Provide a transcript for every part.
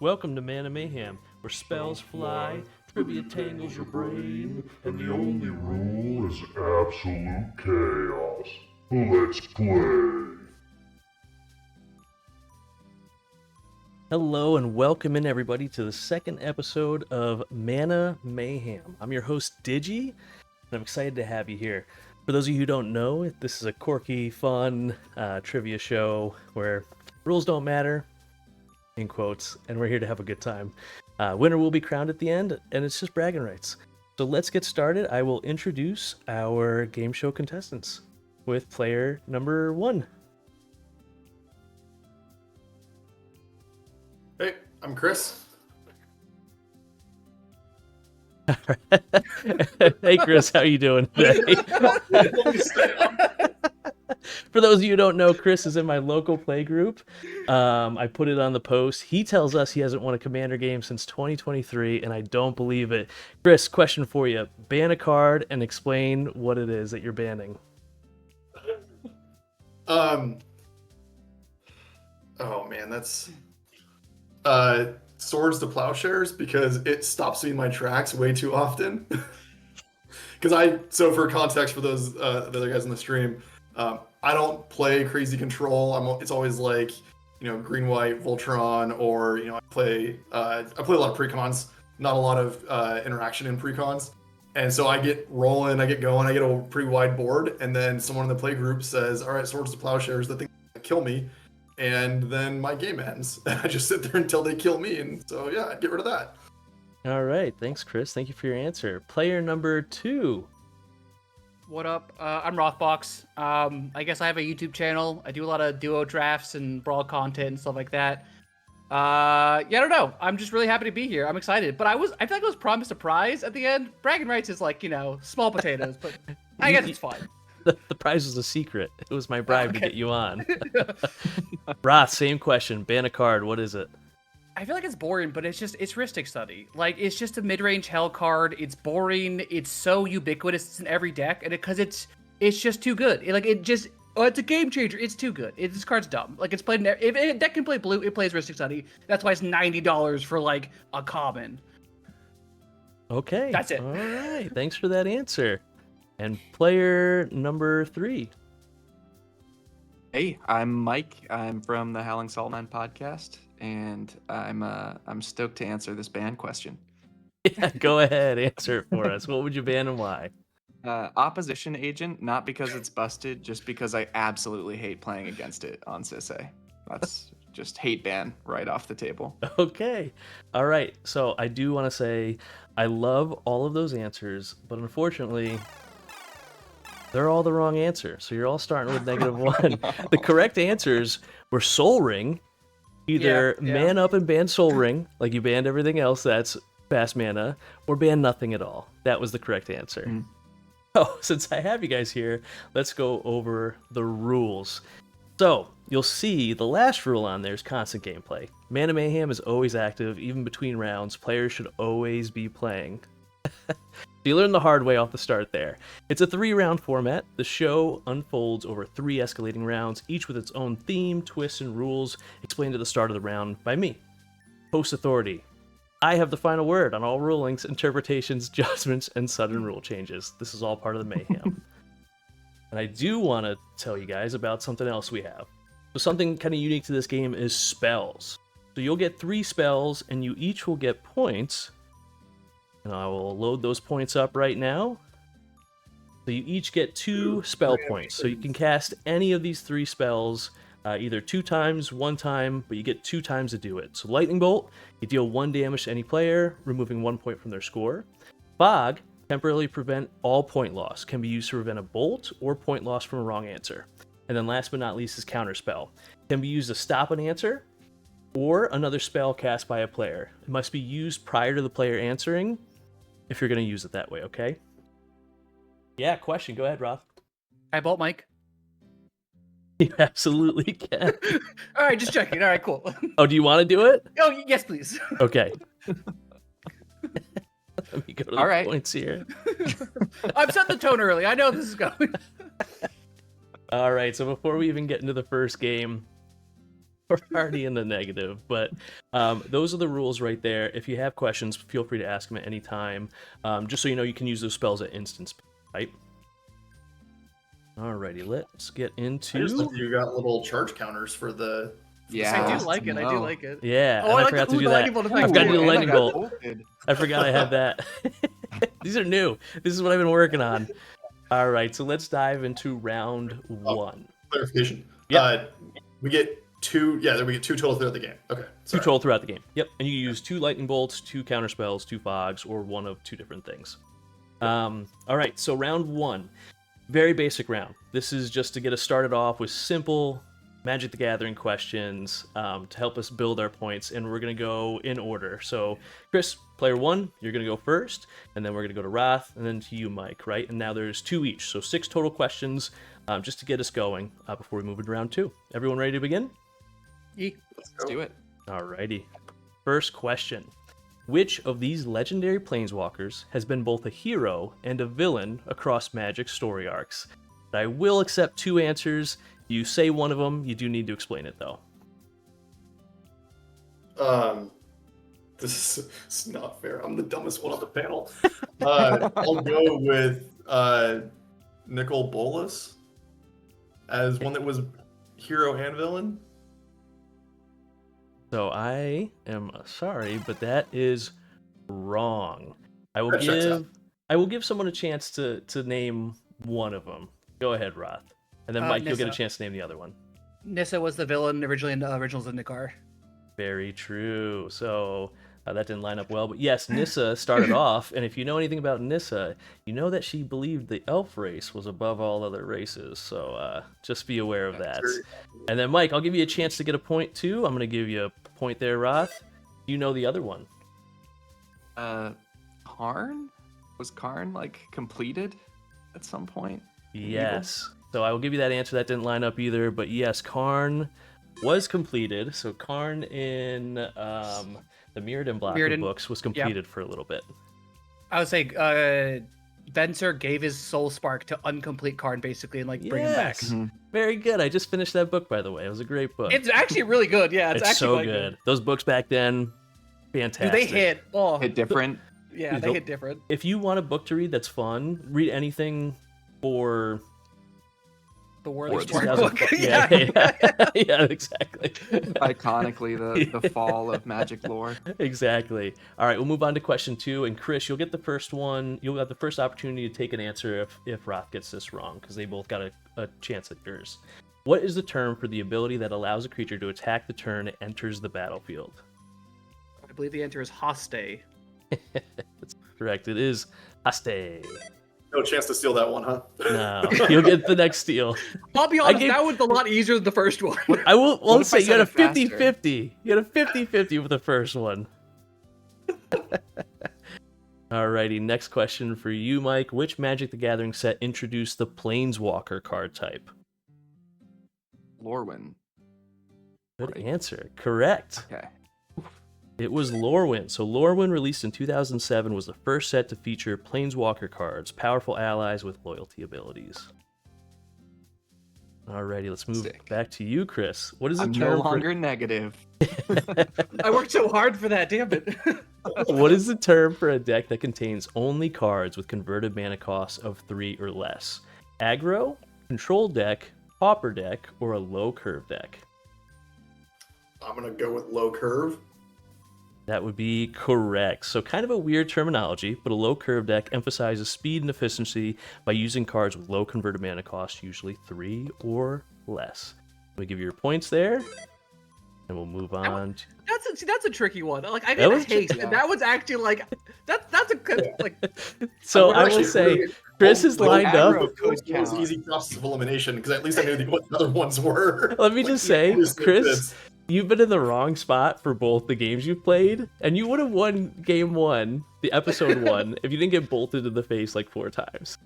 Welcome to Mana Mayhem, where spells fly, trivia tangles your brain, and the only rule is absolute chaos. Let's play. Hello and welcome in everybody to the second episode of Mana Mayhem. I'm your host Digi, and I'm excited to have you here. For those of you who don't know, this is a quirky, fun trivia show where rules don't matter, in quotes, and we're here to have a good time. Winner will be crowned at the end, and it's just bragging rights. So let's get started. I will introduce our game show contestants with player number 1. Hey, I'm Chris. Hey Chris, how you doing today? For those of you who don't know, Chris is in my local play group. I put it on the post. He tells us he hasn't won a Commander game since 2023, and I don't believe it. Chris, question for you. Ban a card and explain what it is that you're banning. Oh man, that's Swords to Plowshares, because it stops me in my tracks way too often. So for context for those the other guys in the stream, I don't play crazy control. It's always like, green white Voltron, or I play a lot of precons, not a lot of interaction in precons. And so I get rolling, I get going, I get a pretty wide board, and then someone in the play group says, all right, Swords to Plowshares, the thing that kill me, and then my game ends. I just sit there until they kill me, and so yeah, I'd get rid of that. All right, thanks Chris. Thank you for your answer. Player number 2. What up? I'm Rothbox. I guess I have a YouTube channel. I do a lot of duo drafts and brawl content and stuff like that. I don't know. I'm just really happy to be here. I'm excited. But I feel like I was promised a prize at the end. Bragging rights is like, small potatoes, but I guess it's fine. The prize was a secret. It was my bribe to get you on. Roth, same question. Ban a card. What is it? I feel like it's boring, but it's Ristic Study. Like, it's just a mid-range hell card. It's boring. It's so ubiquitous. It's in every deck, and because it's just too good. It's a game changer. It's too good. This card's dumb. Like, it's played if a deck can play blue, it plays Ristic Study. That's why it's $90 for like a common. Okay, that's it. All right, thanks for that answer. And player number 3. Hey, I'm Mike. I'm from the Howling Salt Mine podcast, and I'm stoked to answer this ban question. Yeah, go ahead, answer it for us. What would you ban and why? Opposition agent, not because it's busted, just because I absolutely hate playing against it on Sisay. That's just hate ban right off the table. Okay. All right. So I do want to say I love all of those answers, but unfortunately, they're all the wrong answer. So you're all starting with -1. The correct answers were Soul Ring. Either man up and ban Soul Ring, like you banned everything else that's fast mana, or ban nothing at all. That was the correct answer. Oh, since I have you guys here, let's go over the rules. So you'll see the last rule on there is constant gameplay. Mana Mayhem is always active, even between rounds. Players should always be playing. So you learn the hard way off the start there. It's a 3-round format. The show unfolds over 3 escalating rounds, each with its own theme, twists, and rules explained at the start of the round by me. Host authority. I have the final word on all rulings, interpretations, judgments, and sudden rule changes. This is all part of the mayhem. And I do want to tell you guys about something else we have. So something kind of unique to this game is spells. So you'll get 3 spells, and you each will get points. And I will load those points up right now. So you each get 2 spell points. So you can cast any of these 3 spells either 2 times, 1 time, but you get 2 times to do it. So Lightning Bolt, you deal 1 damage to any player, removing 1 point from their score. Fog, temporarily prevent all point loss. Can be used to prevent a bolt or point loss from a wrong answer. And then last but not least is Counterspell. Can be used to stop an answer or another spell cast by a player. It must be used prior to the player answering if you're going to use it that way, okay? Yeah, question. Go ahead, Roth. I bolt Mike. You absolutely can. All right, just checking. All right, cool. Oh, do you want to do it? Oh, yes, please. Okay. Let me go to the points here. I'm setting the tone early. I know this is going. All right, so before we even get into the first game, we're already in the negative, but those are the rules right there. If you have questions, feel free to ask them at any time. Just so you know, you can use those spells at instant speed, right? Alrighty, let's get I just into. think you got little charge counters for the. Yeah, I do like it. I do no. like it. Yeah, Oh, and I I like forgot the to do lightning that. bolt effect. I've got to do the Ooh, and I lightning got bolt. bolted. I forgot I had that. These are new. This is what I've been working on. All right, so let's dive into round one. Clarification. Yeah. We get two. Yeah, we get two total throughout the game. Okay. Two Sorry. total throughout the game. Yep, and you use 2 lightning bolts, 2 counter spells, 2 fogs, or one of 2 different things. All right, so round one, very basic round. This is just to get us started off with simple Magic the Gathering questions to help us build our points, and we're gonna go in order. So, Chris, player 1, you're gonna go first, and then we're gonna go to Roth, and then to you, Mike. Right? And now there's 2 each, so 6 total questions just to get us going before we move into round 2. Everyone ready to begin? Let's do it. Alrighty. First question. Which of these legendary planeswalkers has been both a hero and a villain across Magic story arcs? I will accept 2 answers. You say one of them, you do need to explain it though. This is not fair. I'm the dumbest one on the panel. I'll go with Nicol Bolas as one that was hero and villain. So I am sorry, but that is wrong. I will That checks out. give someone a chance to name one of them. Go ahead, Roth. And then Mike, you'll get a Nissa. chance to name the other one. Nissa was the villain originally in the originals of Nikar. Very true. So that didn't line up well, but yes, Nissa started off, and if you know anything about Nissa, you know that she believed the elf race was above all other races. So just be aware of that. And then Mike, I'll give you a chance to get a point too. I'm going to give you a point there, Roth. You know the other one. Karn? Was Karn like completed at some point? Yes. So I will give you that answer. That didn't line up either, but yes, Karn was completed. So Karn in the Mirrodin block of Mirrodin, books was completed for a little bit. I would say Venser gave his soul spark to uncomplete Karn basically and like bring him back. Yes. Very good. I just finished that book, by the way. It was a great book. It's actually really good. Yeah, it's It's actually so quite good. Those books back then, fantastic. Dude, they hit. Oh, Hit different. yeah, Dude, they the- hit different. If you want a book to read that's fun, read anything for The War of Or the the Spark 2000 book. Yeah, yeah, yeah, exactly. Iconically, the fall of Magic lore. Exactly. All right, we'll move on to question 2. And Chris, you'll get the first one. You'll have the first opportunity to take an answer if Roth gets this wrong, because they both got a chance at yours. What is the term for the ability that allows a creature to attack the turn it enters the battlefield? I believe the answer is Hoste. That's correct. It is Haste. No chance to steal that one, huh? No, you'll get the next steal. I'll be honest, gave- that was a lot easier than the first one. I will. Well, What let's if I say you had a said it faster? 50-50. You had a 50-50 with the first one. Alrighty, next question for you, Mike. Which Magic the Gathering set introduced the Planeswalker card type? Lorwyn. Good Right. answer. Correct. Okay. It was Lorwyn. So Lorwyn, released in 2007, was the first set to feature Planeswalker cards, powerful allies with loyalty abilities. Alrighty, let's move Sick. back to you, Chris. What is the I'm term no longer negative. I worked so hard for that, damn it. What is the term for a deck that contains only cards with converted mana costs of 3 or less? Aggro, control deck, pauper deck, or a low curve deck? I'm gonna go with low curve. That would be correct. So kind of a weird terminology, but a low curve deck emphasizes speed and efficiency by using cards with low converted mana cost, usually 3 or less. Let me give you your points there, and we'll move on. That's a tricky one. Like I That got was haste, tricky. and that was actually like that's a good like. So We're I will actually say, really- Chris is like, lined up. aggro could It was count. easy process of elimination because at least I knew what the other ones were. Let me just say, Obviously, Chris, this- you've been in the wrong spot for both the games you've played, and you would have won game 1, the episode 1, if you didn't get bolted in the face like 4 times.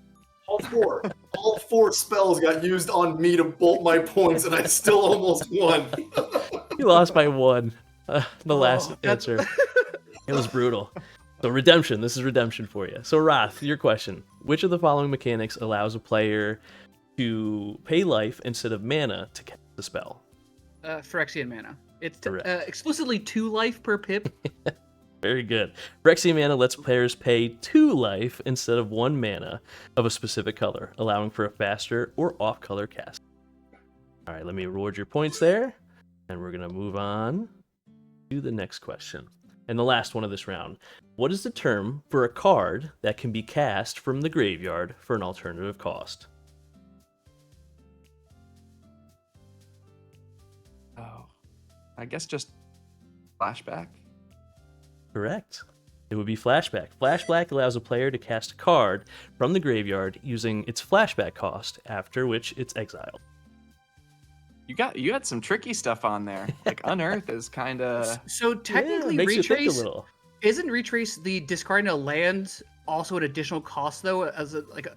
all four spells got used on me to bolt my points, and I still almost won. You lost by 1. The last that's- answer. It was brutal. So redemption. This is redemption for you. So Roth, your question: which of the following mechanics allows a player to pay life instead of mana to cast the spell? Phyrexian mana. It's Correct. explicitly 2 life per pip. Very good. Phyrexian mana lets players pay 2 life instead of 1 mana of a specific color, allowing for a faster or off-color cast. All right, let me reward your points there, and we're going to move on to the next question. And the last one of this round. What is the term for a card that can be cast from the graveyard for an alternative cost? Oh, I guess just flashback. Correct. It would be flashback. Flashback allows a player to cast a card from the graveyard using its flashback cost, after which it's exiled. You had some tricky stuff on there. Like Unearth is kind of. So technically, makes you think a Retrace little. isn't Retrace the discarding a land also an additional cost though?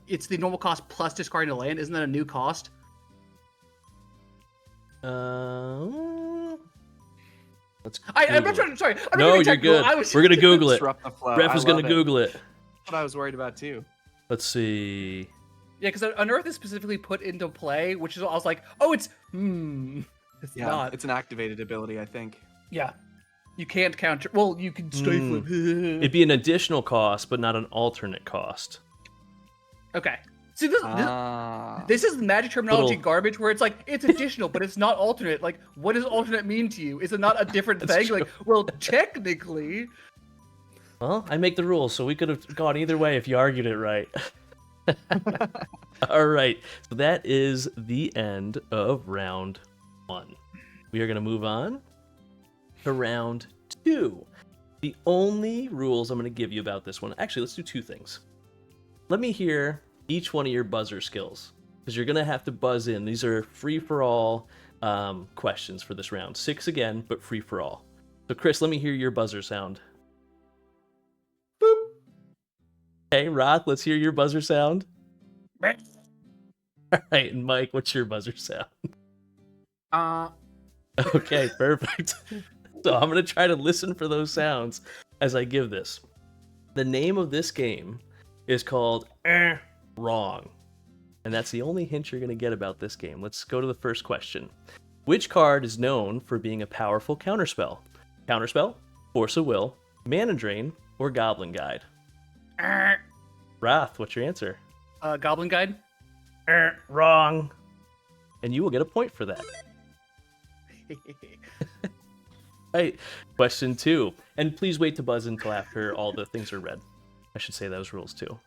It's the normal cost plus discarding a land. Isn't that a new cost? Let's I'm Google not trying. it. Sorry. I'm No, being you're technical. good. We're gonna Google it. Disrupt the flow. Ref I is gonna love it. Google it. That's what I was worried about too. Let's see. Yeah, because Unearth is specifically put into play, which is I was like, oh, it's It's Yeah, not. it's an activated ability, I think. Yeah. You can't counter. Well, you can stifle it. It'd be an additional cost, but not an alternate cost. Okay. See, this is Magic terminology Little- garbage where it's like, it's additional, but it's not alternate. Like, what does alternate mean to you? Is it not a different That's thing? true. Like, well, technically. Well, I make the rules, so we could have gone either way if you argued it right. All right, so that is the end of round 1. We are going to move on to round 2. The only rules I'm going to give you about this one, actually, let's do 2 things. Let me hear each one of your buzzer skills, because you're going to have to buzz in. These are free-for-all questions for this round. 6 again, but free-for-all. So, Chris, let me hear your buzzer sound. Boop. Okay, Roth, let's hear your buzzer sound. All right, and Mike, what's your buzzer sound? Okay, perfect. So I'm going to try to listen for those sounds as I give this. The name of this game is called Wrong. And that's the only hint you're going to get about this game. Let's go to the first question. Which card is known for being a powerful counterspell? Counterspell, Force of Will, Mana Drain, or Goblin Guide? Wrath, what's your answer? Goblin Guide? Wrong. And you will get a point for that. Right. Question 2. And please wait to buzz until after all the things are read. I should say those rules too.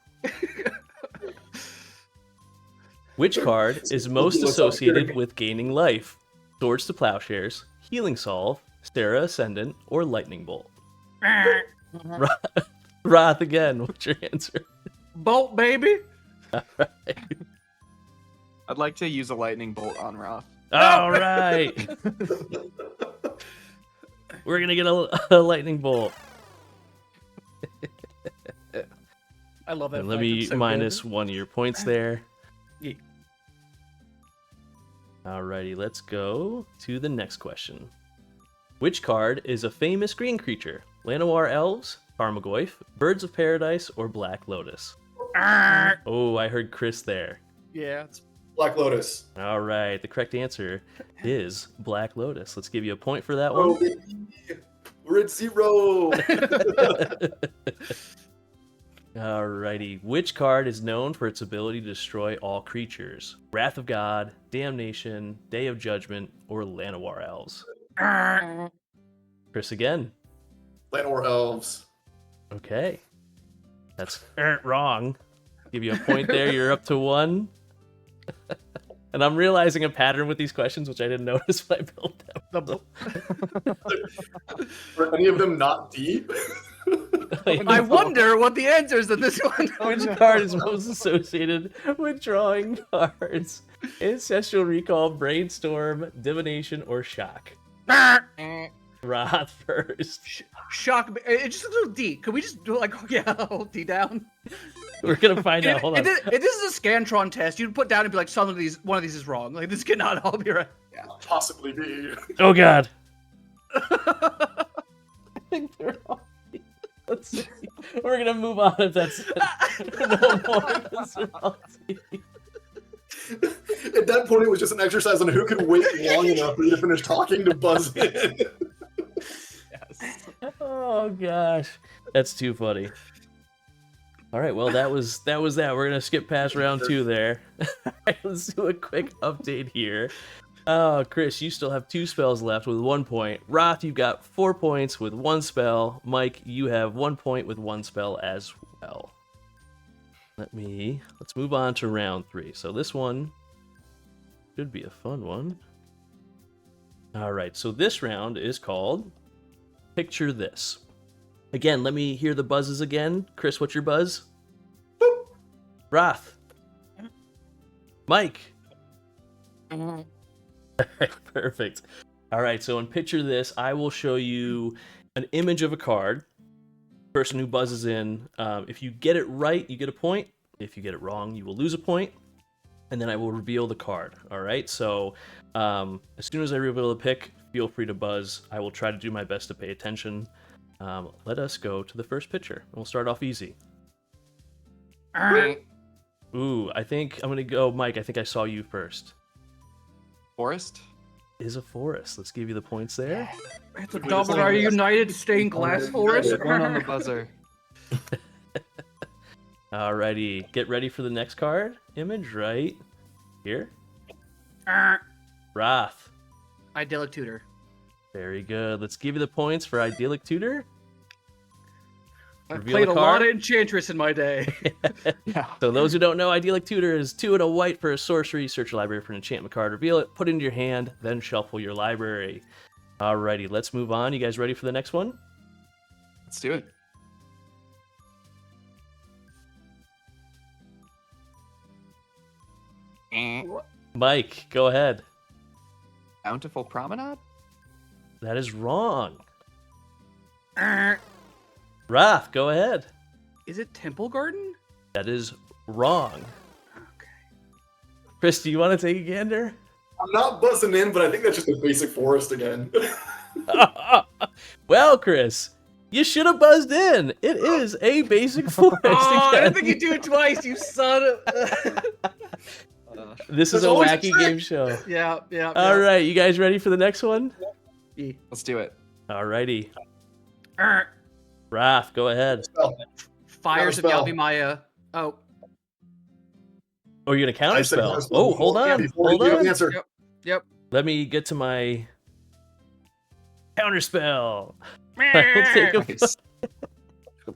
Which card is most associated with gaining life? Swords to Plowshares, Healing Salve, Sarah Ascendant, or Lightning Bolt? Roth again, what's your answer? Bolt, baby. I'd like to use a lightning bolt on Roth. All right. We're going to get a Lightning Bolt. I love that. And let fact. me It's so minus good. 1 of your points there. Yeah. Alrighty, let's go to the next question. Which card is a famous green creature? Llanowar Elves, Tarmogoyf, Birds of Paradise, or Black Lotus? Oh, I heard Chris there. Yeah. It's... Black Lotus. All right, the correct answer is Black Lotus. Let's give you a point for that one. We're at 0. Alrighty, which card is known for its ability to destroy all creatures? Wrath of God, Damnation, Day of Judgment, or Llanowar Elves? Chris again. Llanowar Elves. Okay. That's wrong. Give you a point there. You're up to 1. And I'm realizing a pattern with these questions, which I didn't notice when I built them. Are any of them not deep? I wonder what the answers to this one. Which card is most associated with drawing cards? Ancestral Recall, Brainstorm, Divination, or Shock? Roth first. Shock. It just looks a little D. Could we just do it like, yeah, hold D down? We're gonna find out. Hold on. If this is a Scantron test, you'd put down and be like, one of these is wrong. Like, this cannot all be right. Possibly be. Oh God. I think they're all. Let's see. We're gonna move on if that's no more. At that point, it was just an exercise on who could wait long enough for you to finish talking to buzz in. Yes. Oh gosh, that's too funny. All right, well that was that. We're gonna skip past round 2 there. All right, let's do a quick update here. Oh, Chris, you still have 2 spells left with 1 point. Roth, you've got 4 points with 1 spell. Mike, you have 1 point with 1 spell as well. Let's move on to round 3. So this one should be a fun one. All right, so this round is called Picture This. Again, let me hear the buzzes again. Chris, what's your buzz? Boop. Roth. Mike. Perfect. All right, so in Picture This, I will show you an image of a card. Person who buzzes in, if you get it right, you get a point. If you get it wrong, you will lose a point. And then I will reveal the card. All right, so as soon as I reveal the pick, feel free to buzz. I will try to do my best to pay attention. Let us go to the first picture. We'll start off easy. Ooh, I think I'm going to go, Mike, I think I saw you first. Forest? Is a forest. Let's give you the points there. It's a double our United Stained Glass Forest. One on the buzzer. Alrighty, get ready for the next card. Image right here. Wrath. Idyllic Tutor. Very good. Let's give you the points for Idyllic Tutor. I've Reveal played a a card. lot of Enchantress in my day. Yeah. So those who don't know, Idyllic Tutor is 2 and a white for a sorcery. Search your library for an enchantment card. Reveal it, put it into your hand, then shuffle your library. Alrighty, let's move on. You guys ready for the next one? Let's do it. Mike, go ahead. Bountiful Promenade? That is wrong. Wrath, go ahead. Is it Temple Garden? That is wrong. Okay. Chris, do you want to take a gander? I'm not buzzing in, but I think that's just a basic forest again. Well, Chris, you should have buzzed in. It is a basic forest. Oh, I again. didn't think you'd do it twice, you son of... This is There's a always a wacky trick. game show. yeah. All right, you guys ready for the next one? Let's do it. Alrighty. Raph, go ahead. Fires of Counterspell. Yavimaya. Oh. Oh, you're gonna I said counterspell. counterspell Oh, hold before- yeah, on. before Hold you give on. an answer. Yep. Let me get to my counterspell. I'll take a Nice.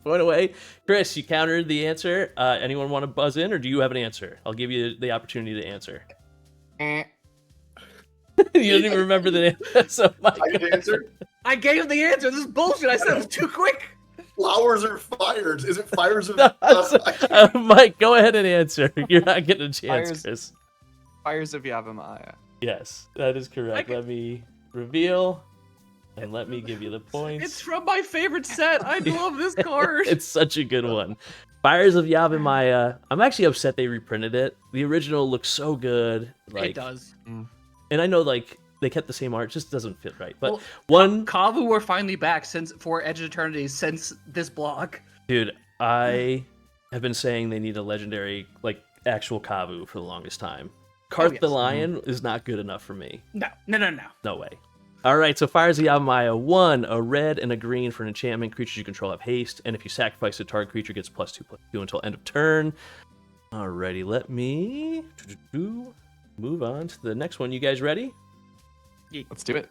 point away. Chris, you countered the answer. Anyone want to buzz in, or do you have an answer? I'll give you the opportunity to answer. You don't even remember the answer. So, Mike, I get the answer. I gave the answer. This is bullshit. I said it was too quick. Flowers or fires? Is it fires of? Mike, go ahead and answer. You're not getting a chance, Fires. Chris. Fires of Yavimaya. Yes, that is correct. Let me reveal, and let me give you the points. It's from my favorite set. I love this card. It's such a good one. Fires of Yavimaya. I'm actually upset they reprinted it. The original looks so good. Like, it does. and I know like they kept the same art, it just doesn't fit right. But Well, one Kavu are finally back for Edge of Eternity since this block. dude, I have been saying they need a legendary like actual Kavu for the longest time. Karth yes. the Lion is not good enough for me. No. No way. All right, so Fires of Yavimaya, 1, a red and a green for an enchantment. Creatures you control have haste, and if you sacrifice a target creature, gets +2/+2 until end of turn. Alrighty, let me move on to the next one. You guys ready? Let's do it.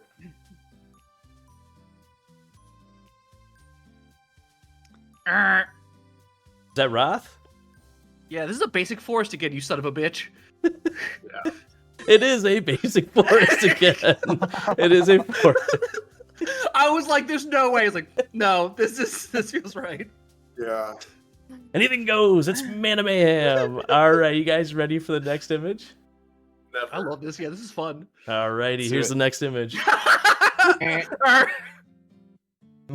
Is that Roth? Yeah, this is a basic forest again, you son of a bitch. It is a basic forest again. It is a forest. I was like, there's no way. I was like, no, this feels right. Yeah. Anything goes. It's Mana Mayhem. All right, you guys ready for the next image? Never. I love this. Yeah, this is fun. Alrighty, Let's do here's it. the next image.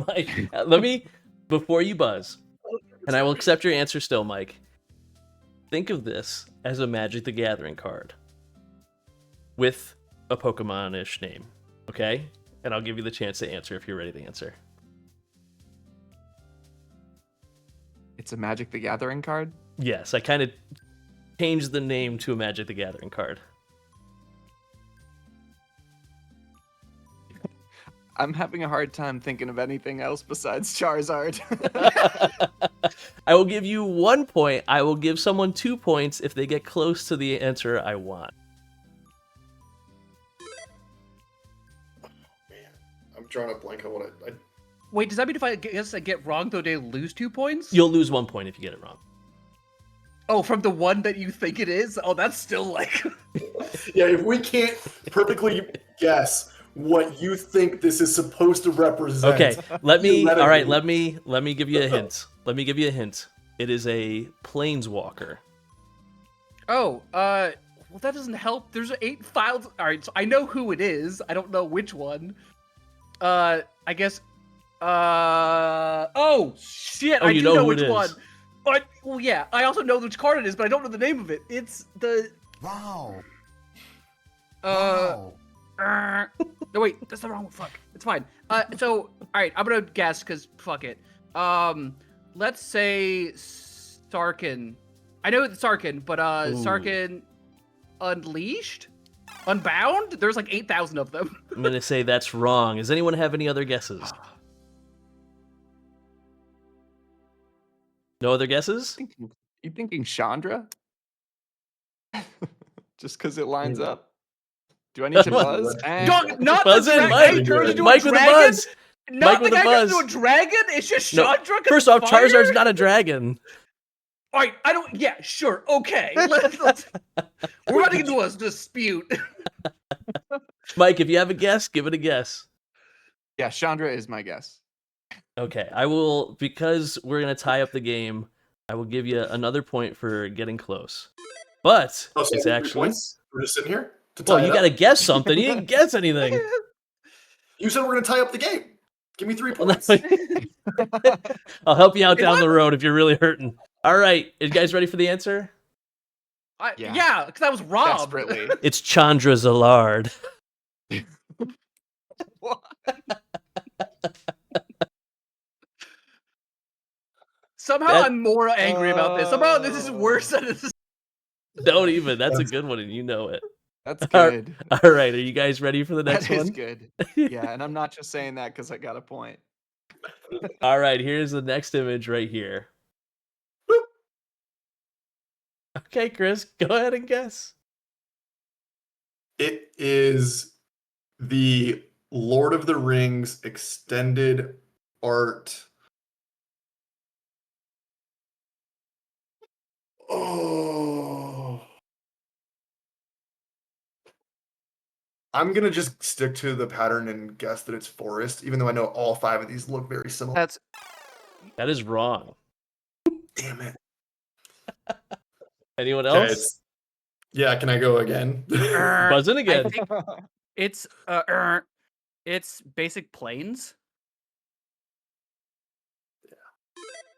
Mike, let me, before you buzz, and I will accept your answer still, Mike. Think of this as a Magic the Gathering card with a Pokemon-ish name, okay? And I'll give you the chance to answer if you're ready to answer. It's a Magic the Gathering card. Yes, I kind of change the name to a Magic the Gathering card. I'm having a hard time thinking of anything else besides Charizard. I will give you 1 point. I will give someone 2 points if they get close to the answer I want. Man, I'm drawing a blank on what I Wait, does that mean if I guess I get wrong, though, they lose 2 points? You'll lose 1 point if you get it wrong. Oh, from the one that you think it is? Oh, that's still like... Yeah, if we can't perfectly guess what you think this is supposed to represent. Okay, let me. let it All right, be. let me give you a hint. Let me give you a hint. It is a planeswalker. Oh, well, that doesn't help. There's 8 files. All right, so I know who it is. I don't know which one. I guess... Oh, shit, Oh, I you do know know who which it is. one. But, well, yeah, I also know which card it is, but I don't know the name of it. It's the... Wow. No, wait, that's the wrong one. Fuck. It's fine. So, alright, I'm gonna guess, because fuck it. Let's say Sarkin. I know it's Sarkin, but, Sarkin Unleashed? Unbound? There's like 8,000 of them. I'm gonna say that's wrong. Does anyone have any other guesses? No other guesses? You thinking Chandra? Just because it lines up. Do I need to buzz? Dog, not Buzz the in, dragon. Mike. He turns into Mike a with a dragon. buzz. Not Mike the with a guy turns buzz. into a dragon. It's just No, Chandra. 'cause First off, fire? Charizard's not a dragon. All right, I don't. Yeah, sure, okay. Let's we're about to get into a dispute. Mike, if you have a guess, give it a guess. Yeah, Chandra is my guess. Okay, I will, because we're gonna tie up the game, I will give you another point for getting close. But Oh, so it's 3 actually... points? We're just sitting here to Well, tie you it gotta up? guess something. You didn't guess anything. You said we're gonna tie up the game. Give me 3 Well, points. I'll help you out If down the I'm- road if you're really hurting. All right, you guys ready for the answer? Yeah. Yeah, because I was robbed. Desperately. It's Chandra Zallard. Somehow That- I'm more angry about this. Somehow this is worse than this. Don't even. That's a good one, and you know it. That's All- good. All right, are you guys ready for the next That is one? good. Yeah, and I'm not just saying that because I got a point. All right, here's the next image right here. Okay, Chris, go ahead and guess. It is the Lord of the Rings extended art. Oh. I'm gonna just stick to the pattern and guess that it's forest, even though I know all 5 of these look very similar. That's That is wrong. Damn it. Anyone Okay, else? yeah, can I go again? Buzz in I again. think it's basic planes.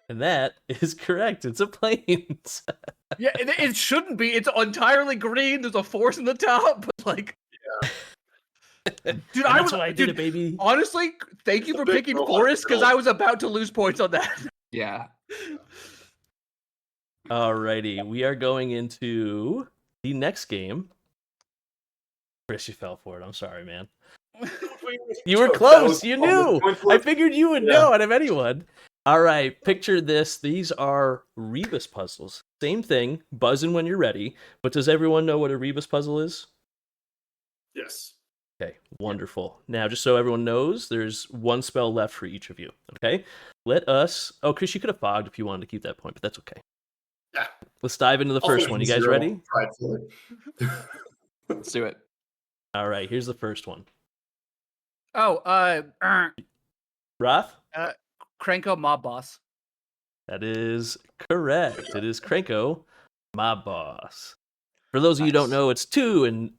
And that is correct. It's a plains. Yeah, it shouldn't be. It's entirely green. There's a force in the top. But like, dude, I That's was. why I did Dude, it, baby. honestly, thank you for big picking robot forest because girl. I was about to lose points on that. Yeah. Alrighty, we are going into the next game. Chris, you fell for it. I'm sorry, man. You were close. You knew. I figured you would know out of anyone. All right, picture this. These are Rebus puzzles. Same thing. Buzz in when you're ready. But does everyone know what a Rebus puzzle is? Yes. Okay, wonderful. Now, just so everyone knows, there's 1 spell left for each of you. Okay, let us. Oh, Chris, you could have fogged if you wanted to keep that point, but that's okay. Yeah. Let's dive into the first one. You guys ready? Pridefully. Let's do it. All right, here's the first one. Oh, Roth? Cranko Mob Boss. That is correct. It is Cranko, Mob Boss. For those of you who don't Nice. know, it's 2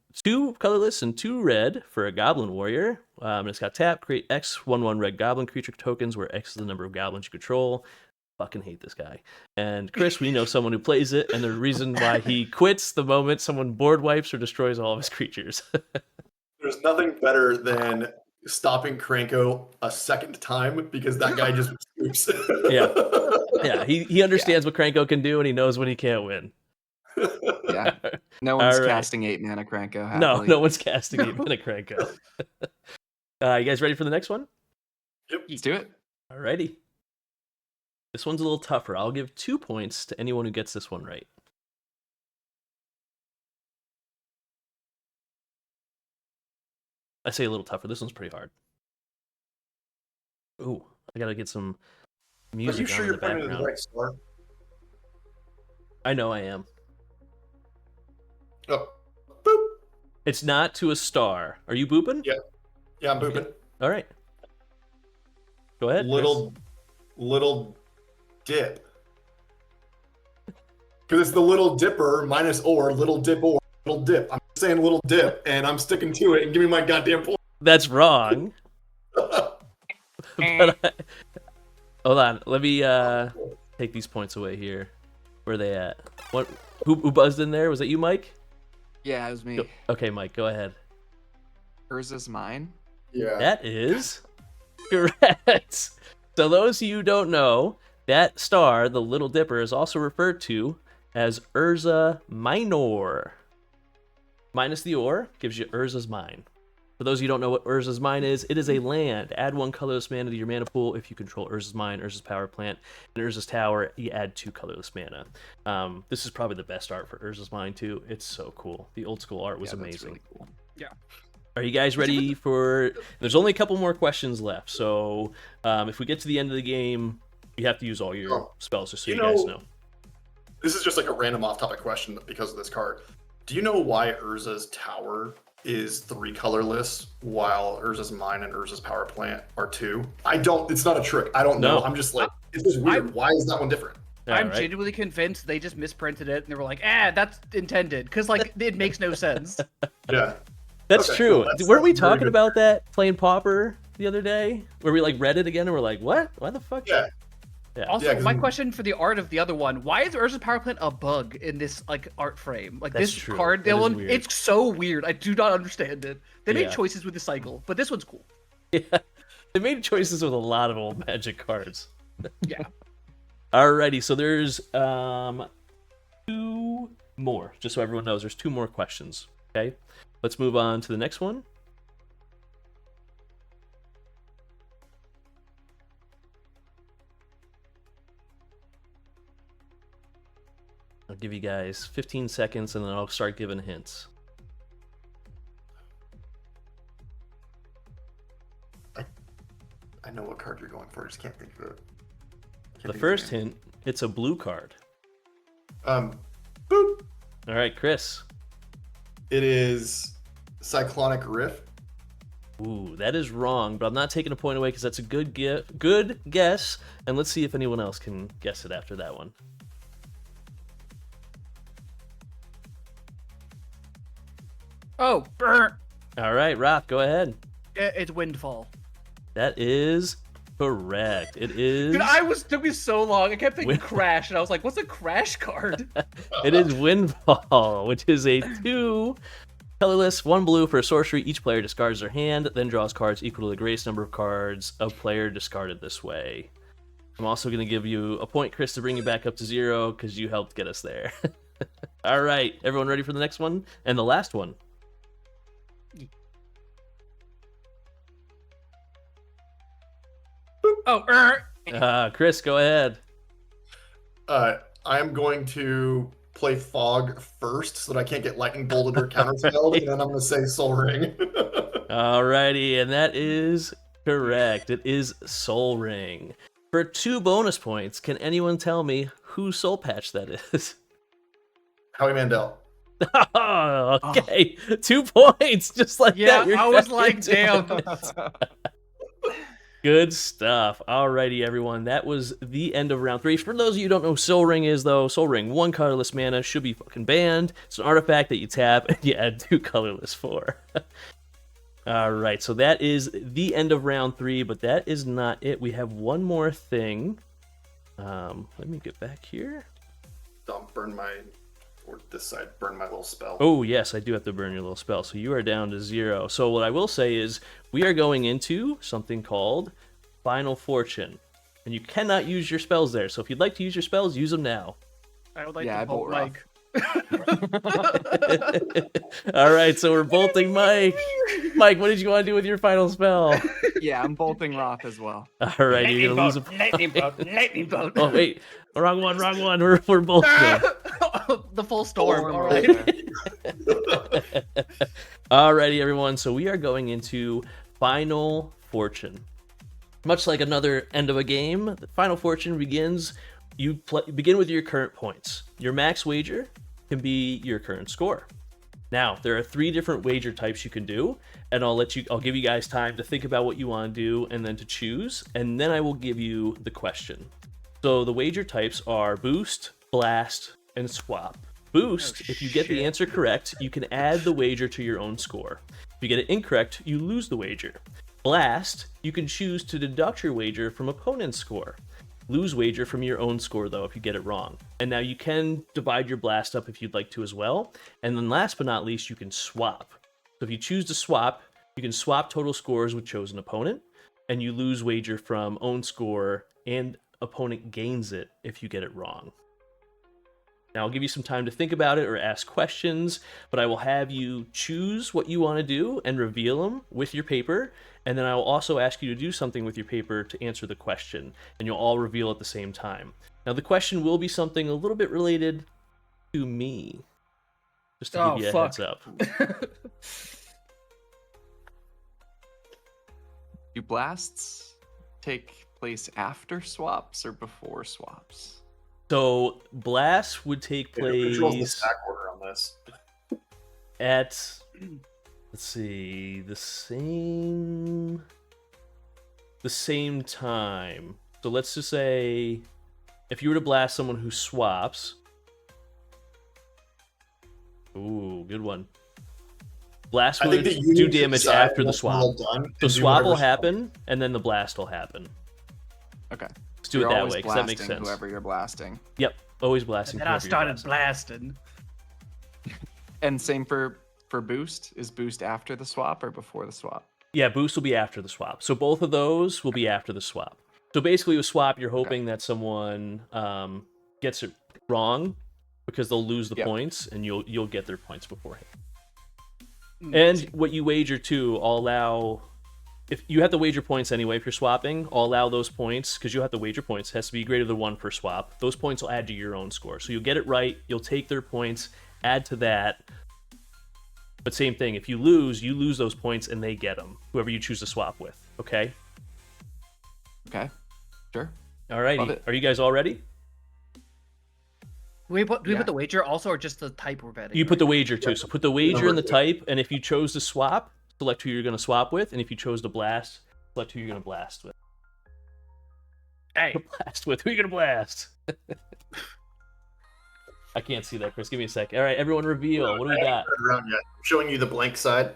colorless and 2 red for a Goblin Warrior. And it's got tap, create X 1/1 red Goblin creature tokens, where X is the number of goblins you control. Fucking hate this guy. And Chris, we know someone who plays it, and the reason why he quits the moment someone board wipes or destroys all of his creatures. There's nothing better than stopping Cranko a second time because that guy just scoops. Yeah. Yeah, he understands what Cranko can do, and he knows when he can't win. Yeah. No one's All right. casting 8 mana Cranko No, happily. no one's casting 8 mana Cranko. You guys ready for the next one? Let's do it. Alrighty. This one's a little tougher. I'll give 2 points to anyone who gets this one right. I say a little tougher. This one's pretty hard. Ooh, I gotta get some Are music you sure on in you're the pointing to background. the right star? I know I am. Oh, boop. It's not to a star. Are you booping? Yeah. Yeah, I'm booping. All right. Go ahead. Little dip. Because it's the little dipper minus or little dip or little dip. I'm saying little dip, and I'm sticking to it. And give me my goddamn point. That's wrong. But hold on. Let me take these points away here. Where are they at? What? Who buzzed in there? Was that you, Mike? Yeah, it was me. Okay, Mike, go ahead. Urza's Mine. Yeah. That is correct. So those of you who don't know, that star, the Little Dipper, is also referred to as Urza Minor. Minus the or gives you Urza's Mine. For those of you who don't know what Urza's Mine is, it is a land. Add 1 colorless mana to your mana pool if you control Urza's Mine, Urza's Power Plant, and Urza's Tower. You add 2 colorless mana. This is probably the best art for Urza's Mine too. It's so cool. The old school art was Yeah, that's amazing. really cool. Yeah. Are you guys ready for... There's only a couple more questions left, so if we get to the end of the game, you have to use all your spells, just so you guys know. This is just like a random off-topic question because of this card. Do you know why Urza's Tower is 3 colorless while Urza's Mine and Urza's Power Plant are 2? I don't... It's not a trick. I don't know. No. I'm just like... It's just weird. Why is that one different? I'm Alright. genuinely convinced they just misprinted it and they were like, that's intended. Because, like, it makes no sense. Yeah. That's Okay, true. well, that's Weren't we very talking good. about that playing Pauper the other day? Where we like read it again and we're like, what? Why the fuck? Yeah. Yeah. Also, Yeah, 'cause my I'm- question for the art of the other one: why is Urza's Power Plant a bug in this like art frame? Like That's this true. card, That the is one, weird. it's so weird. I do not understand it. They made Yeah. choices with the cycle, but this one's cool. Yeah. They made choices with a lot of old Magic cards. Yeah. Alrighty, so there's 2 more, just so everyone knows. There's 2 more questions. Okay, let's move on to the next one. I'll give you guys 15 seconds and then I'll start giving hints. I know what card you're going for. I just can't think of it. The first hint, it's a blue card. Boop. All right, Chris. It is Cyclonic Rift. Ooh, that is wrong, but I'm not taking a point away because that's a good guess. And let's see if anyone else can guess it after that one. Oh, brr. All right, Roth, go ahead. It's Windfall. That is correct. It is. Dude, took me so long. I kept thinking Crash, and I was like, "What's a Crash card?" It is Windfall, which is a 2 colorless, 1 blue for a sorcery. Each player discards their hand, then draws cards equal to the greatest number of cards a player discarded this way. I'm also going to give you a point, Chris, to bring you back up to 0 because you helped get us there. All right, everyone ready for the next one and the last one? Oh, Chris, go ahead. I am going to play Fog first so that I can't get lightning bolted or counterspelled, and then I'm going to say Soul Ring. Alrighty, and that is correct. It is Soul Ring. For 2 bonus points, can anyone tell me whose Soul Patch that is? Howie Mandel. Oh, okay, 2 points, just like yeah. that. You're I was back like, into "Damn." it. Good stuff. Alrighty, everyone. That was the end of round 3. For those of you who don't know who Soul Ring is, though, Soul Ring, 1 colorless mana, should be fucking banned. It's an artifact that you tap and you add 2 colorless for. Alright, so that is the end of round 3, but that is not it. We have one more thing. Let me get back here. Don't burn my... Or this side, burn my little spell. Oh, yes, I do have to burn your little spell. So you are down to 0. So what I will say is we are going into something called Final Fortune. And you cannot use your spells there. So if you'd like to use your spells, use them now. I would like Yeah, I to vote vote Roth. Mike. All right, so we're bolting Mike. Mike, what did you want to do with your final spell? Yeah, I'm bolting Roth as well. All right, you're gonna lose a lightning bolt, lightning bolt. Oh wait, wrong one. We're bolting them. The full storm. Storm All right right. there. Alrighty, everyone. So we are going into Final Fortune. Much like another end of a game, the Final Fortune begins. You begin with your current points. Your max wager can be your current score. Now, there are 3 different wager types you can do, and I'll give you guys time to think about what you want to do and then to choose, and then I will give you the question. So the wager types are boost, blast, and swap. Boost, if you get the answer correct, you can add the wager to your own score. If you get it incorrect, you lose the wager. Blast, you can choose to deduct your wager from opponent's score. Lose wager from your own score, though, if you get it wrong. And now you can divide your blast up if you'd like to as well. And then last but not least, you can swap. So if you choose to swap, you can swap total scores with chosen opponent, and you lose wager from own score, and opponent gains it if you get it wrong. Now, I'll give you some time to think about it or ask questions, but I will have you choose what you want to do and reveal them with your paper, and then I will also ask you to do something with your paper to answer the question, and you'll all reveal at the same time. Now, the question will be something a little bit related to me, just to give you a heads up. Do blasts take place after swaps or before swaps? So, blast would take Who controls the place stack order on this? at, let's see, the same time. So let's just say if you were to blast someone who swaps. Ooh, good one. Blast I would think that you do need to damage decide after the once we're swap. all done So and do swap will whatever's happen, and then the blast will happen. Okay. Let's do You're it that always way, because that makes blasting sense. Whoever you're blasting. Yep, always blasting. And then I whoever you're started blasting. blasting. And same for boost. Is boost after the swap or before the swap? Yeah, boost will be after the swap. So both of those will be after the swap. So basically with swap, you're hoping that someone gets it wrong because they'll lose the points, and you'll get their points beforehand. And what you wager too, I'll allow, if you have to wager points anyway, if you're swapping, I'll allow those points, because you have to wager points, it has to be greater than 1 per swap. Those points will add to your own score. So you'll get it right, you'll take their points, add to that. But same thing, if you lose those points and they get them, whoever you choose to swap with, okay? Okay. Sure. Love Alrighty, it. are you guys all ready? Do we put Yeah. the wager also, or just the type we're betting? You put the wager too, so put the wager in the Number two. type, and if you chose to swap, select who you're going to swap with, and if you chose to blast, select who you're going to blast with. Hey, Blast with, who you going to blast? I can't see that, Chris. Give me a sec. All right, everyone reveal. What do we got? around yet. I'm showing you the blank side,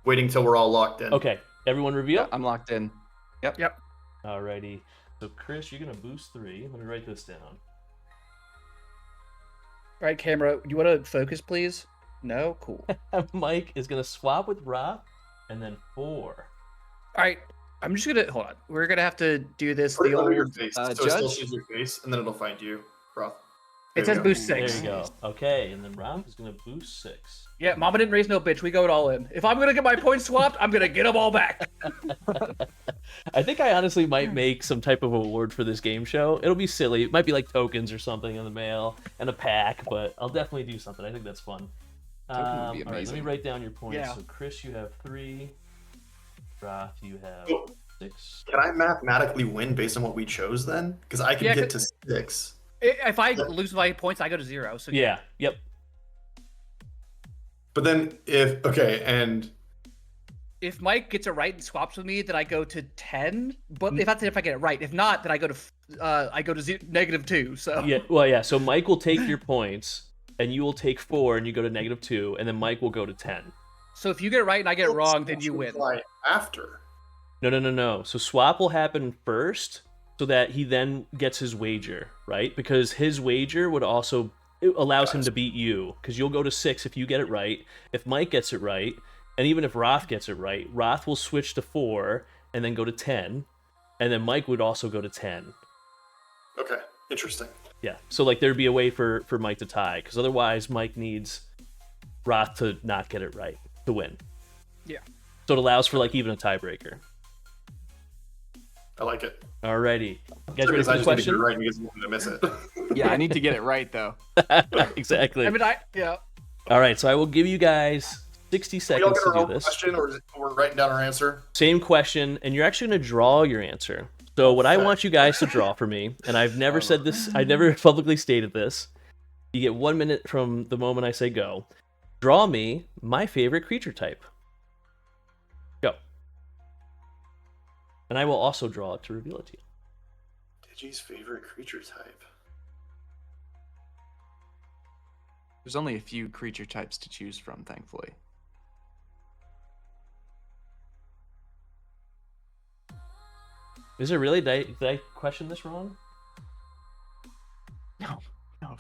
waiting till we're all locked in. Okay, everyone reveal. I'm locked in. yep. Alrighty. So, Chris, you're going to boost 3. Let me write this down. All right, camera. You want to focus, please? No, cool. Mike is going to swap with Roth, and then 4. All right, I'm just gonna hold on. We're gonna have to do this. Put it The under old, your face, so it still Judge? shows your face, and then it'll find you, Roth. it There says you go. boost There 6. you go. Okay, and then Roth is going to boost 6. Yeah, Mama didn't raise no bitch. We go it all in. If I'm gonna get my points swapped, I'm gonna get them all back. I think I honestly might make some type of award for this game show. It'll be silly. It might be like tokens or something in the mail and a pack, but I'll definitely do something. I think that's fun. Token would be All right, let me amazing. write down your points. Yeah. So, Chris, you have 3. Roth, you have Oh. 6. Can I mathematically win based on what we chose then? Because I can Yeah, get to 6. If I lose my points, I go to 0. So Yeah, yep. But then if Mike gets it right and swaps with me, then I go to 10. But if that's if I get it right. If not, then I go to -2. So Yeah, well, yeah. So Mike will take your points, and you will take 4, and you go to -2, and then Mike will go to 10. So if you get it right and I get it wrong, then you win. Fly after. No. So swap will happen first, so that he then gets his wager, right? Because his wager would also, it allows him to beat you, because you'll go to 6 if you get it right. If Mike gets it right, and even if Roth gets it right, Roth will switch to 4 and then go to 10, and then Mike would also go to 10. Okay, interesting. Yeah. So like there'd be a way for Mike to tie, because otherwise Mike needs Roth to not get it right to win. Yeah. So it allows for like even a tiebreaker. I like it. Alrighty. You guys ready Because for I the just need to question? get it right because I'm going to miss it. Yeah, I need to get it right though. Exactly. I mean, yeah. All right, so I will give you guys 60 We all seconds get to our do own this. question, or we're writing down our answer? Same question, and you're actually going to draw your answer. So what I Okay. want you guys to draw for me, and I've never said this, I never publicly stated this. You get 1 minute from the moment I say go. Draw me my favorite creature type. Go. And I will also draw it to reveal it to you. Digi's favorite creature type. There's only a few creature types to choose from, thankfully. Is it really? Did I question this wrong? No,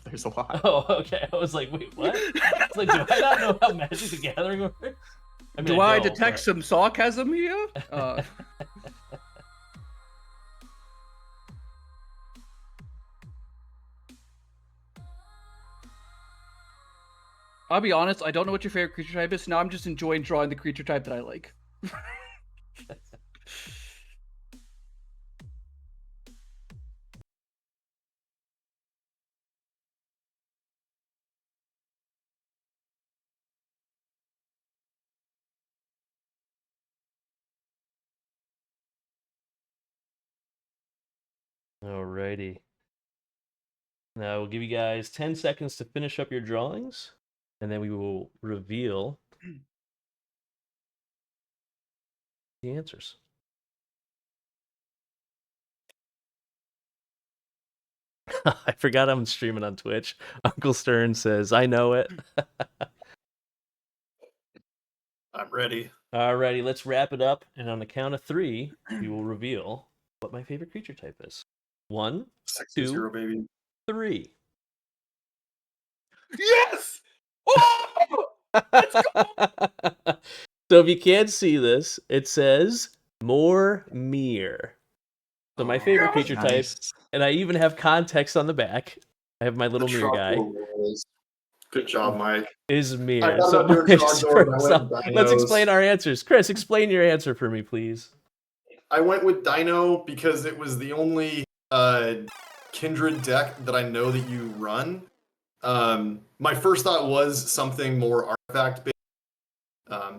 there's a lot. Oh, okay. I was like, wait, what? It's like, do I not know how Magic the Gathering works? I mean, Do I know, detect but- some sarcasm here? I'll be honest, I don't know what your favorite creature type is. Now I'm just enjoying drawing the creature type that I like. Alrighty. Now we'll give you guys 10 seconds to finish up your drawings, and then we will reveal the answers. I forgot I'm streaming on Twitch. Uncle Stern says, I know it. I'm ready. Alrighty, let's wrap it up, and on the count of 3, we will reveal what my favorite creature type is. 1, 2, 6-0, baby. 3. Yes! So if you can't see this, it says more mere. So my favorite creature type, Nice. and I even have context on the back. I have my little The mirror guy. Trogdor rules. Good job, Mike. Is I mirror. thought So about doing first Trogdor, but I went off, with let's dinos. explain our answers. Chris, explain your answer for me, please. I went with Dino because it was the only Kindred deck that I know that you run. My first thought was something more artifact based.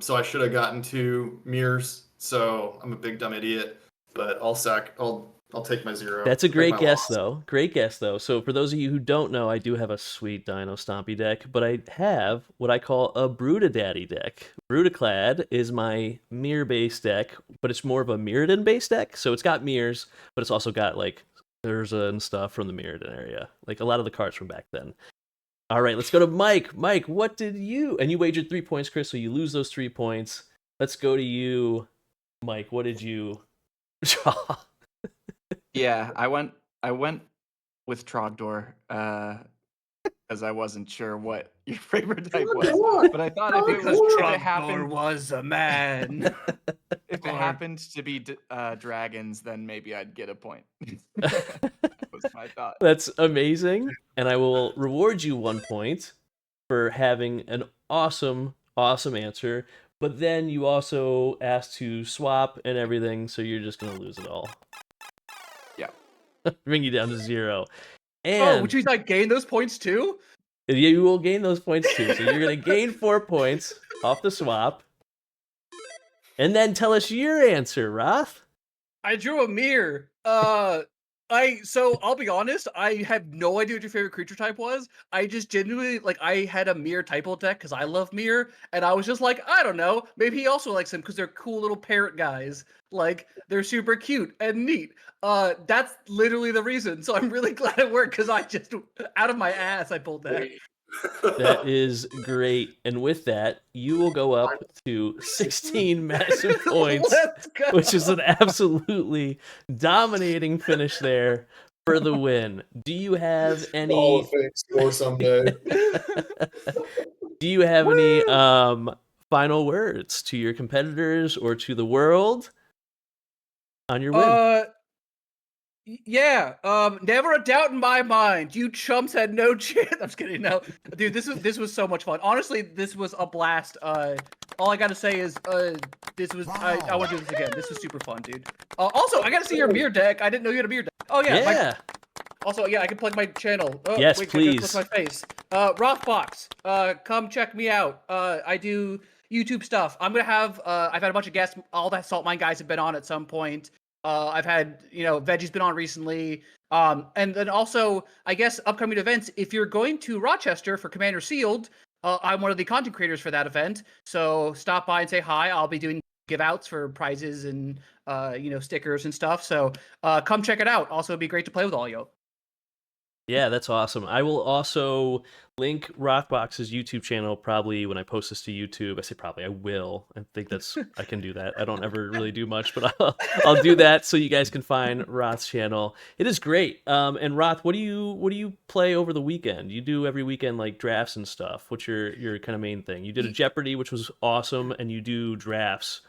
So I should have gotten 2 mirrors. So I'm a big dumb idiot. But I'll take my 0. That's a Take great my guess, loss. though. Great guess, though. So for those of you who don't know, I do have a sweet Dino Stompy deck, but I have what I call a Brutadaddy deck. Brutaclad is my mirror-based deck, but it's more of a Mirrodin-based deck. So it's got mirrors, but it's also got like Urza and stuff from the Mirrodin area, like a lot of the cards from back then. All right, let's go to Mike. Mike, what did you? And you wagered 3 points, Chris, so you lose those 3 points. Let's go to you, Mike. What did you draw? Yeah, I went with Trogdor because I wasn't sure what your favorite type was. But I thought if it happened was a man. if it happened to be dragons, then maybe I'd get a point. That was my thought. That's amazing, and I will reward you 1 point for having an awesome answer. But then you also asked to swap and everything, so you're just gonna lose it all. Yeah. Bring you down to 0. And which means I gain those points too? you will gain those points too. So you're gonna gain 4 points off the swap. And then tell us your answer, Roth. I drew a mirror. So I'll be honest, I have no idea what your favorite creature type was. I just genuinely I had a mirror typo deck because I love mirror, and I was just like, I don't know, maybe he also likes them because they're cool little parrot guys. Like they're super cute and neat. That's literally the reason. So I'm really glad it worked because I just out of my ass I pulled that. That is great. And with that, you will go up to 16 massive points, Let's go. which is an absolutely dominating finish there for the win. Do you have Hall any of Fame score someday. Do you have any final words to your competitors or to the world on your win? Yeah, never a doubt in my mind. You chumps had no chance. I'm just kidding. No, dude, this was so much fun. Honestly, this was a blast. All I gotta say is, this was I want to do this again. This was super fun, dude. Also, I gotta see your mirror deck. I didn't know you had a mirror deck. Oh yeah. Yeah. Also, yeah, I can plug my channel. Oh, Yes, wait, please. my face. Rothbox. Come check me out. I do YouTube stuff. I'm gonna have. I've had a bunch of guests. All the Salt Mine guys have been on at some point. I've had, Veggie's been on recently. And then also, I guess upcoming events. If you're going to Rochester for Commander Sealed, I'm one of the content creators for that event. So stop by and say hi. I'll be doing give outs for prizes and stickers and stuff. So come check it out. Also, it'd be great to play with all you. Yeah, that's awesome. I will also link Rothbox's YouTube channel probably when I post this to YouTube. I say probably, I will. I think I can do that. I don't ever really do much, but I'll do that so you guys can find Roth's channel. It is great. And Roth, what do you play over the weekend? You do every weekend like drafts and stuff. What's your kind of main thing? You did a Jeopardy, which was awesome, and you do drafts.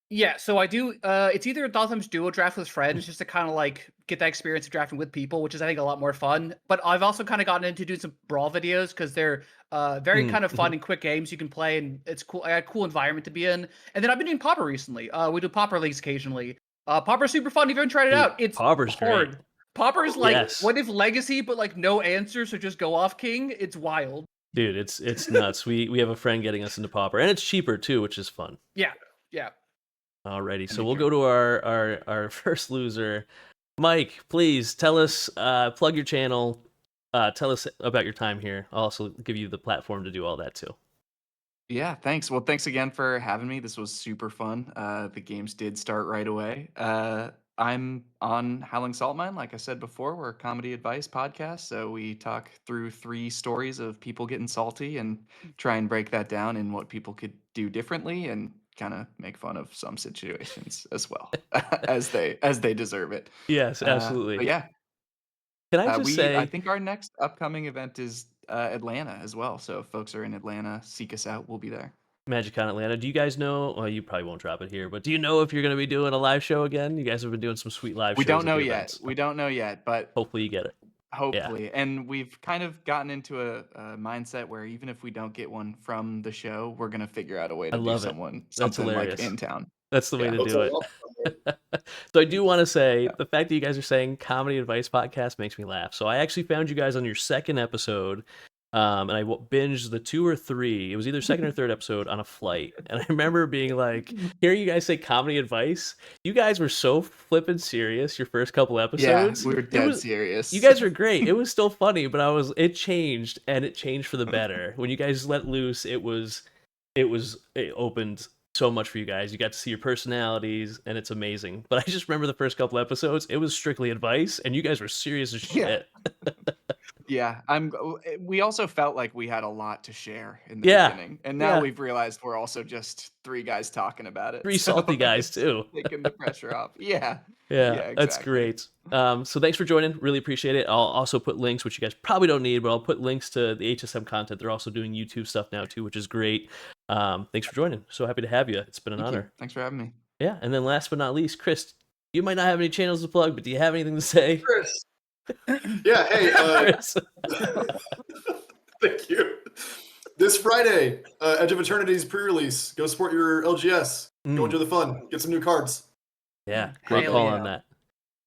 Yeah, so I do. It's either a lot of times duo draft with friends, just to kind of like get that experience of drafting with people, which is I think a lot more fun. But I've also kind of gotten into doing some brawl videos because they're very kind of fun and quick games you can play, and it's cool. I got a cool environment to be in. And then I've been doing Popper recently. We do Popper leagues occasionally. Popper's super fun. If you haven't tried it Dude, out, it's Popper's hard. great. Popper's like Yes. what if Legacy, but like no answers, so just go off king. It's wild. Dude, it's nuts. We have a friend getting us into Popper, and it's cheaper too, which is fun. Yeah. Alrighty, so we'll go to our first loser. Mike, please tell us, plug your channel, tell us about your time here. I'll also give you the platform to do all that too. Yeah, thanks. Well, thanks again for having me. This was super fun. The games did start right away. I'm on Howling Salt Mine, like I said before. We're a comedy advice podcast, so we talk through 3 stories of people getting salty and try and break that down in what people could do differently and kind of make fun of some situations as well as they deserve it. Yes, But absolutely. yeah, Can I just I say, think our next upcoming event is Atlanta as well. So if folks are in Atlanta, seek us out. We'll be there. MagicCon Atlanta, do you guys know, well, you probably won't drop it here, but do you know if you're going to be doing a live show again? You guys have been doing some sweet live We shows don't at know the yet. events. We don't know yet, but Hopefully you get it. hopefully. And we've kind of gotten into a mindset where even if we don't get one from the show, we're gonna figure out a way to do love it. something hilarious. like in town. That's the way Yeah. to That's do a it. lot. So I do want to say Yeah. the fact that you guys are saying comedy advice podcast makes me laugh. So I actually found you guys on your second episode, and I binged the 2 or 3. It was either second or third episode on a flight, and I remember being like, "Hearing you guys say comedy advice, you guys were so flippin' serious your first couple episodes. Yeah, we were It dead was- serious. You guys were great. It was still funny, but it changed, and it changed for the better. When you guys let loose, it opened so much for you guys. You got to see your personalities, and it's amazing. But I just remember the first couple episodes, it was strictly advice, and you guys were serious as Yeah. shit. Yeah, we also felt like we had a lot to share in the Yeah, beginning. And now yeah. we've realized we're also just 3 guys talking about it. 3 so salty guys, it's too. taking the pressure off. Yeah. Yeah, that's exactly. great. So thanks for joining. Really appreciate it. I'll also put links, which you guys probably don't need, but I'll put links to the HSM content. They're also doing YouTube stuff now too, which is great. Thanks for joining. So happy to have you. It's been an Thank you. honor. Thanks for having me. Yeah, and then last but not least, Chris, you might not have any channels to plug, but do you have anything to say? Chris. Yeah, hey, Chris. thank you. This Friday, Edge of Eternity's pre-release. Go support your LGS. Go enjoy the fun. Get some new cards. Yeah, great Hell call yeah. on that.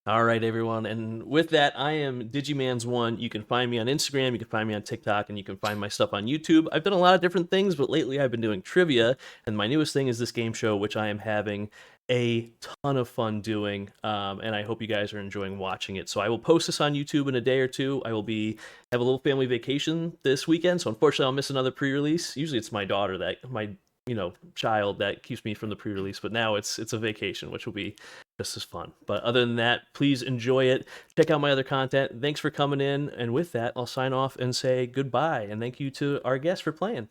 All right, everyone. And with that, I am Digimans1. You can find me on Instagram, you can find me on TikTok, and you can find my stuff on YouTube. I've done a lot of different things, but lately I've been doing trivia, and my newest thing is this game show, which I am having a ton of fun doing, and I hope you guys are enjoying watching it. So I will post this on YouTube in a day or two. I will have a little family vacation this weekend, so unfortunately I'll miss another pre-release. Usually it's my daughter my child that keeps me from the pre-release, but now it's a vacation, which will be just as fun. But other than that, please enjoy it. Check out my other content. Thanks for coming in, and with that, I'll sign off and say goodbye, and thank you to our guests for playing.